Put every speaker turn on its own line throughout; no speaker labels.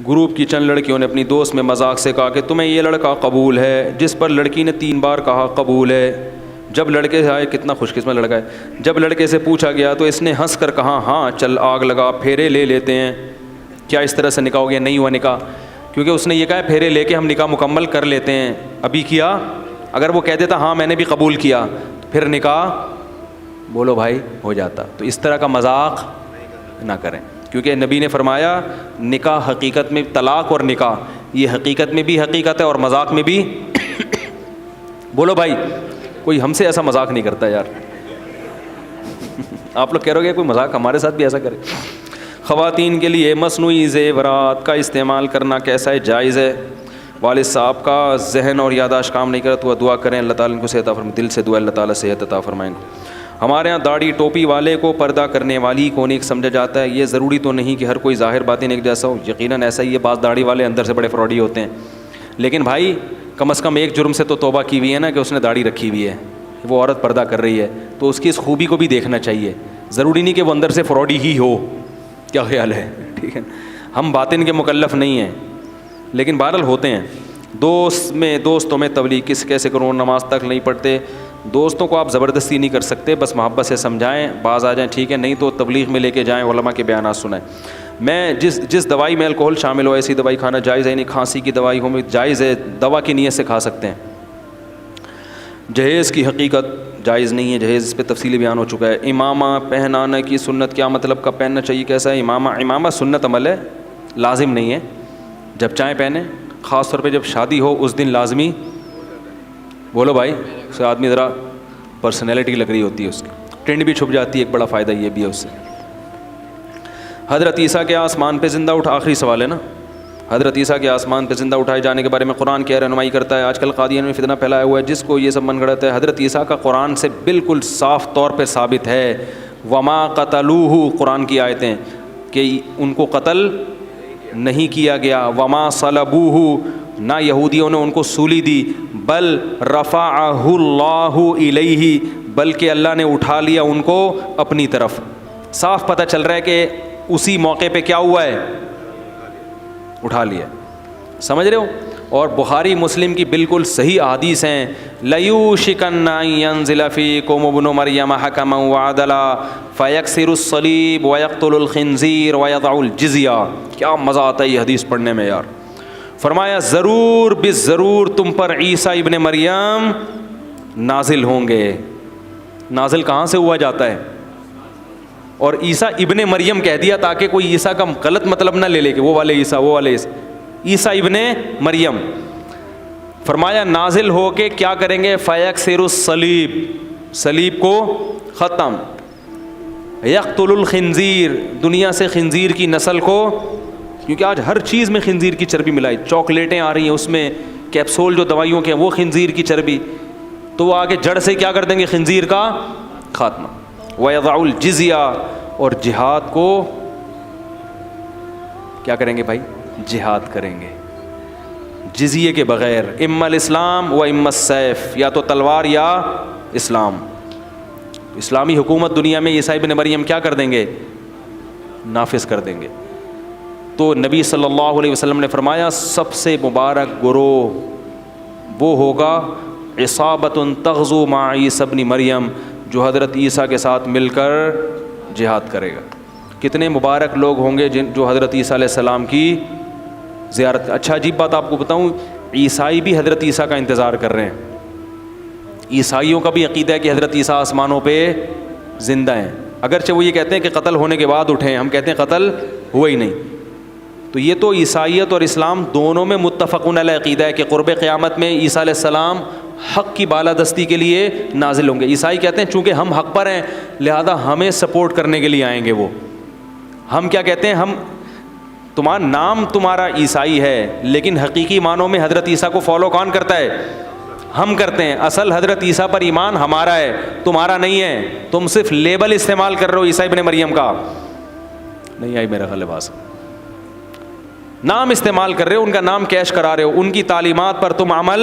Group کی چند لڑکیوں نے اپنی دوست میں مذاق سے کہا کہ تمہیں یہ لڑکا قبول ہے، جس پر لڑکی نے 3 بار کہا قبول ہے۔ جب لڑکے سے آئے، کتنا خوش قسمت لڑکا ہے، جب لڑکے سے پوچھا گیا تو اس نے ہنس کر کہا ہاں چل آگ لگا، پھیرے لے لیتے ہیں۔ کیا اس طرح سے نکاح ہو گیا؟ نہیں ہوا نکاح، کیونکہ اس نے یہ کہا پھیرے لے کے ہم نکاح مکمل کر لیتے ہیں۔ ابھی کیا؟ اگر وہ کہہ دیتا ہاں میں نے بھی قبول کیا، پھر نکاح بولو بھائی ہو جاتا۔ تو اس طرح کا مذاق نہ کریں، کیونکہ نبی نے فرمایا نکاح حقیقت میں، طلاق اور نکاح یہ حقیقت میں بھی حقیقت ہے اور مذاق میں بھی۔ بولو بھائی، کوئی ہم سے ایسا مذاق نہیں کرتا یار۔ آپ لوگ کہہ رہے ہو کہ کوئی مذاق ہمارے ساتھ بھی ایسا کرے۔ خواتین کے لیے مصنوعی زیورات کا استعمال کرنا کیسا ہے؟ جائز ہے۔ والد صاحب کا ذہن اور یاداشت کام نہیں کرتا تو دعا کریں، اللہ تعالیٰ ان کو صحت عطا فرمائے، دل سے دعا اللہ تعالیٰ صحت عطا فرمائیں۔ ہمارے ہاں داڑھی ٹوپی والے کو پردہ کرنے والی کون ایک سمجھا جاتا ہے، یہ ضروری تو نہیں کہ ہر کوئی ظاہر باطن ایک جیسا ہو، یقیناً ایسا ہی ہے، بعض داڑھی والے اندر سے بڑے فراڈی ہوتے ہیں، لیکن بھائی کم از کم ایک جرم سے تو توبہ کی ہوئی ہے نا کہ اس نے داڑھی رکھی ہوئی ہے، وہ عورت پردہ کر رہی ہے تو اس کی اس خوبی کو بھی دیکھنا چاہیے، ضروری نہیں کہ وہ اندر سے فراڈی ہی ہو۔ کیا خیال ہے؟ ٹھیک ہے، ہم باطن کے مکلف نہیں ہیں، لیکن بہرحال ہوتے ہیں۔ دوستوں میں تبلیغ کیسے کروں؟ نماز تک نہیں پڑھتے، دوستوں کو آپ زبردستی نہیں کر سکتے، بس محبت سے سمجھائیں، باز آ جائیں ٹھیک ہے، نہیں تو تبلیغ میں لے کے جائیں، علماء کے بیانات سنائیں۔ میں جس دوائی میں الکوہل شامل ہو ایسی دوائی کھانا جائز ہے نہیں، کھانسی کی دوائی ہو میں جائز ہے، دوا کی نیت سے کھا سکتے ہیں۔ جہیز کی حقیقت جائز نہیں ہے، جہیز اس پہ تفصیلی بیان ہو چکا ہے۔ امامہ پہنانے کی سنت کیا مطلب کب پہننا چاہیے، کیسا ہے امامہ سنت عمل ہے، لازم نہیں ہے، جب چاہیں پہنیں، خاص طور پہ جب شادی ہو اس دن لازمی۔ بولو بھائی، اس سے آدمی ذرا پرسنالٹی لگ رہی ہوتی ہے، اس کی ٹرینڈ بھی چھپ جاتی ہے، ایک بڑا فائدہ یہ بھی ہے اس سے۔ حضرت عیسیٰ کے آسمان پہ زندہ آخری سوال ہے نا، حضرت عیسیٰ کے آسمان پہ زندہ اٹھائے جانے کے بارے میں قرآن کیا رہنمائی کرتا ہے؟ آج کل قادیان میں فتنہ پھیلایا ہوا ہے، جس کو یہ سب من گڑت ہے۔ حضرت عیسیٰ کا قرآن سے بالکل صاف طور پہ ثابت ہے، وما قتلوہ، قرآن کی آیتیں کہ ان کو قتل نہیں کیا گیا، وما صلبوہ، نہ یہودیوں نے ان کو سولی دی، بل رفعہ اللہ الیہ، بلکہ اللہ نے اٹھا لیا ان کو اپنی طرف۔ صاف پتہ چل رہا ہے کہ اسی موقع پہ کیا ہوا ہے، اٹھا لیا، سمجھ رہے ہو؟ اور بخاری مسلم کی بالکل صحیح احادیث ہیں، لَيُوشِكَنَّ أَن يَنزِلَ فِيكُمُ ابْنُ مَرْيَمَ حَكَمًا وَعَدْلًا فَيَكْسِرُ الصَّلِيبَ وَيَقْتُلُ الْخِنزِيرَ وَيَضَعُ الْجِزْيَةَ۔ کیا مزہ آتا ہے یہ حدیث پڑھنے میں یار۔ فرمایا ضرور بالضرور تم پر عیسیٰ ابن مریم نازل ہوں گے۔ نازل کہاں سے ہوا جاتا ہے؟ اور عیسیٰ ابن مریم کہہ دیا تاکہ کوئی عیسیٰ کا غلط مطلب نہ لے لے کہ وہ والے عیسیٰ، وہ والے عیسیٰ، عیسیٰ ابن مریم۔ فرمایا نازل ہو کے کیا کریں گے؟ فَيَكْسِرُ الصَّلِيبَ، صلیب کو ختم، يَقْتُلُ الْخِنزِيرَ، دنیا سے خنزیر کی نسل کو، کیونکہ آج ہر چیز میں خنزیر کی چربی ملائی، چاکلیٹیں آ رہی ہیں اس میں، کیپسول جو دوائیوں کے ہیں وہ خنزیر کی چربی، تو وہ آگے جڑ سے کیا کر دیں گے؟ خنزیر کا خاتمہ۔ وَيَضَعُ الْجِزْيَةَ، اور جہاد کو کیا کریں گے بھائی؟ جہاد کریں گے جزیے کے بغیر، اما الاسلام و اما السیف، یا تو تلوار یا اسلام۔ اسلامی حکومت دنیا میں عیسیٰ ابن مریم کیا کر دیں گے؟ نافذ کر دیں گے۔ تو نبی صلی اللہ علیہ وسلم نے فرمایا سب سے مبارک گروہ وہ ہوگا عصابۃ تغزو مع عیسیٰ ابن مریم، جو حضرت عیسیٰ کے ساتھ مل کر جہاد کرے گا۔ کتنے مبارک لوگ ہوں گے جو حضرت عیسیٰ علیہ السلام کی زیارت۔ اچھا عجیب بات آپ کو بتاؤں، عیسائی بھی حضرت عیسیٰ کا انتظار کر رہے ہیں۔ عیسائیوں کا بھی عقیدہ ہے کہ حضرت عیسیٰ آسمانوں پہ زندہ ہیں، اگرچہ وہ یہ کہتے ہیں کہ قتل ہونے کے بعد اٹھے ہیں، ہم کہتے ہیں قتل ہوا ہی نہیں۔ تو یہ تو عیسائیت اور اسلام دونوں میں متفقون علیہ عقیدہ ہے کہ قرب قیامت میں عیسیٰ علیہ السلام حق کی بالادستی کے لیے نازل ہوں گے۔ عیسائی کہتے ہیں چونکہ ہم حق پر ہیں لہذا ہمیں سپورٹ کرنے کے لیے آئیں گے وہ۔ ہم کیا کہتے ہیں؟ تمہارا نام تمہارا عیسائی ہے لیکن حقیقی معنوں میں حضرت عیسیٰ کو فالو کون کرتا ہے؟ ہم کرتے ہیں۔ اصل حضرت عیسیٰ پر ایمان ہمارا ہے، تمہارا نہیں ہے۔ تم صرف لیبل استعمال کر رہے ہو عیسیٰ ابن مریم کا، نہیں آئی میرا خیال بات، نام استعمال کر رہے ہو، ان کا نام کیش کرا رہے ہو، ان کی تعلیمات پر تم عمل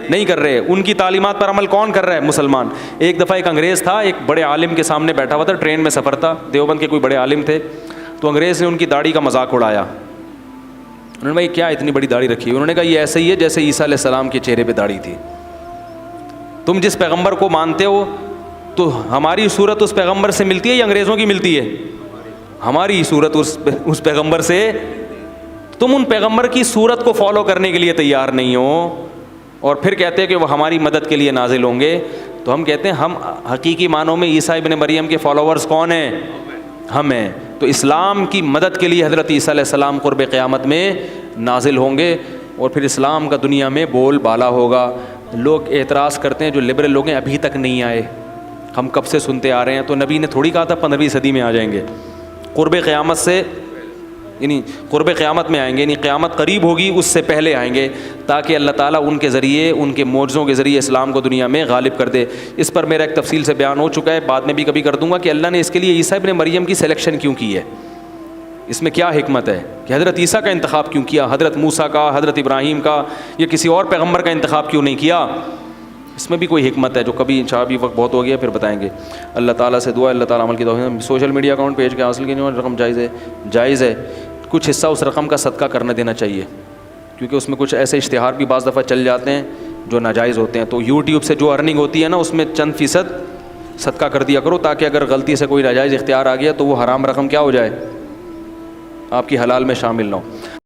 نہیں کر رہے۔ ان کی تعلیمات پر عمل کون کر رہا ہے؟ مسلمان۔ ایک دفعہ ایک انگریز تھا، ایک بڑے عالم کے سامنے بیٹھا ہوا تھا، ٹرین میں سفر تھا، دیوبند کے کوئی بڑے عالم تھے، تو انگریز نے ان کی داڑھی کا مذاق اڑایا۔ انہوں نے بھائی کیا اتنی بڑی داڑھی رکھی ہے؟ انہوں نے کہا یہ ایسے ہی ہے جیسے عیسیٰ علیہ السلام کے چہرے پہ داڑھی تھی. تم جس پیغمبر کو مانتے ہو تو ہماری صورت اس پیغمبر سے ملتی ہے یا انگریزوں کی ملتی ہے؟ ہماری صورت اس پیغمبر سے. تم ان پیغمبر کی صورت کو فالو کرنے کے لیے تیار نہیں ہو اور پھر کہتے ہیں کہ وہ ہماری مدد کے لیے نازل ہوں گے. تو ہم کہتے ہیں ہم حقیقی معنوں میں عیسیٰ ابن مریم کے فالوورز کون ہیں؟ ہم ہیں. تو اسلام کی مدد کے لیے حضرت عیسیٰ علیہ السلام قرب قیامت میں نازل ہوں گے اور پھر اسلام کا دنیا میں بول بالا ہوگا. لوگ اعتراض کرتے ہیں جو لبرل لوگ ہیں ابھی تک نہیں آئے, ہم کب سے سنتے آ رہے ہیں. تو نبی نے تھوڑی کہا تھا 15ویں صدی میں آ جائیں گے. قرب قیامت سے یعنی قرب قیامت میں آئیں گے, یعنی قیامت قریب ہوگی اس سے پہلے آئیں گے تاکہ اللہ تعالیٰ ان کے ذریعے, ان کے معجزوں کے ذریعے اسلام کو دنیا میں غالب کر دے. اس پر میرا ایک تفصیل سے بیان ہو چکا ہے, بعد میں بھی کبھی کر دوں گا کہ اللہ نے اس کے لیے عیسیٰ ابن مریم کی سلیکشن کیوں کی ہے, اس میں کیا حکمت ہے کہ حضرت عیسیٰ کا انتخاب کیوں کیا, حضرت موسیٰ کا, حضرت ابراہیم کا, یا کسی اور پیغمبر کا انتخاب کیوں نہیں کیا. اس میں بھی کوئی حکمت ہے جو کبھی انشاءاللہ بھی وقت بہت ہو گیا پھر بتائیں گے. اللہ تعالیٰ سے دعا, اللہ تعالیٰ عمل کی توفیق. سوشل میڈیا اکاؤنٹ پیج کے حاصل کی رقم جائز ہے, کچھ حصہ اس رقم کا صدقہ کرنے دینا چاہیے کیونکہ اس میں کچھ ایسے اشتہار بھی بعض دفعہ چل جاتے ہیں جو ناجائز ہوتے ہیں. تو یوٹیوب سے جو ارننگ ہوتی ہے نا اس میں چند فیصد صدقہ کر دیا کرو تاکہ اگر غلطی سے کوئی ناجائز اختیار آ گیا تو وہ حرام رقم کیا ہو جائے, آپ کی حلال میں شامل نہ ہو.